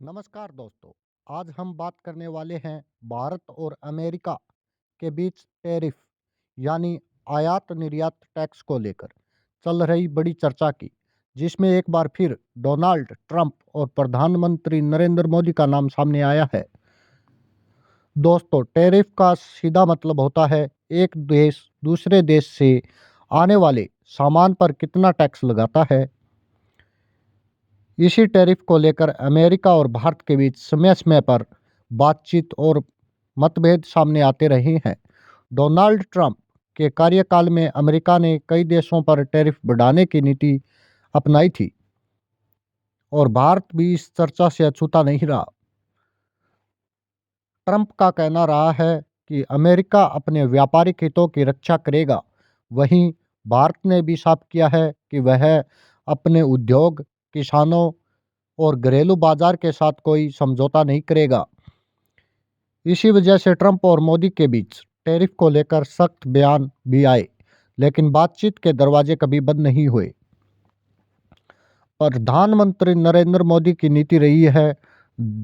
नमस्कार दोस्तों। आज हम बात करने वाले हैं भारत और अमेरिका के बीच टैरिफ यानी आयात निर्यात टैक्स को लेकर चल रही बड़ी चर्चा की, जिसमें एक बार फिर डोनाल्ड ट्रंप और प्रधानमंत्री नरेंद्र मोदी का नाम सामने आया है। दोस्तों, टैरिफ का सीधा मतलब होता है एक देश दूसरे देश से आने वाले सामान पर कितना टैक्स लगाता है। इसी टैरिफ को लेकर अमेरिका और भारत के बीच समय समय पर बातचीत और मतभेद सामने आते रहे हैं। डोनाल्ड ट्रंप के कार्यकाल में अमेरिका ने कई देशों पर टैरिफ बढ़ाने की नीति अपनाई थी और भारत भी इस चर्चा से अछूता नहीं रहा। ट्रंप का कहना रहा है कि अमेरिका अपने व्यापारिक हितों की रक्षा करेगा। वहीं भारत ने भी साफ किया है कि वह अपने उद्योग, किसानों और घरेलू बाजार के साथ कोई समझौता नहीं करेगा। इसी वजह से ट्रंप और मोदी के बीच टैरिफ को लेकर सख्त बयान भी आए, लेकिन बातचीत के दरवाजे कभी बंद नहीं हुए। प्रधानमंत्री नरेंद्र मोदी की नीति रही है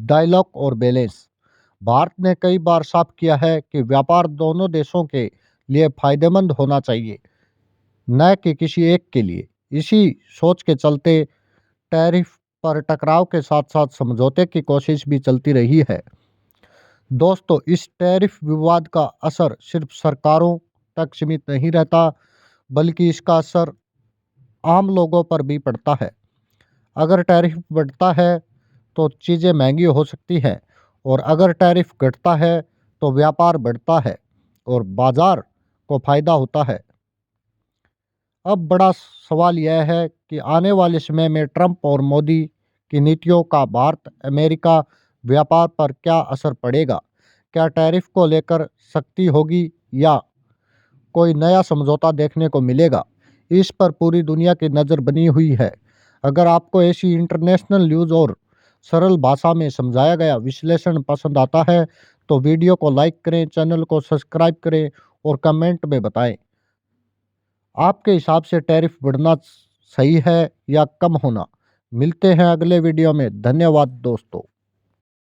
डायलॉग और बैलेंस। भारत ने कई बार साफ किया है कि व्यापार दोनों देशों के लिए फायदेमंद होना चाहिए, न कि किसी एक के लिए। इसी सोच के चलते टैरिफ पर टकराव के साथ साथ समझौते की कोशिश भी चलती रही है। दोस्तों, इस टैरिफ विवाद का असर सिर्फ सरकारों तक सीमित नहीं रहता, बल्कि इसका असर आम लोगों पर भी पड़ता है। अगर टैरिफ बढ़ता है तो चीज़ें महंगी हो सकती हैं, और अगर टैरिफ घटता है तो व्यापार बढ़ता है और बाजार को फायदा होता है। अब बड़ा सवाल यह है कि आने वाले समय में ट्रंप और मोदी की नीतियों का भारत अमेरिका व्यापार पर क्या असर पड़ेगा। क्या टैरिफ को लेकर सख्ती होगी या कोई नया समझौता देखने को मिलेगा? इस पर पूरी दुनिया की नज़र बनी हुई है। अगर आपको ऐसी इंटरनेशनल न्यूज़ और सरल भाषा में समझाया गया विश्लेषण पसंद आता है तो वीडियो को लाइक करें, चैनल को सब्सक्राइब करें और कमेंट में बताएं आपके हिसाब से टैरिफ बढ़ना सही है या कम होना। मिलते हैं अगले वीडियो में। धन्यवाद दोस्तों।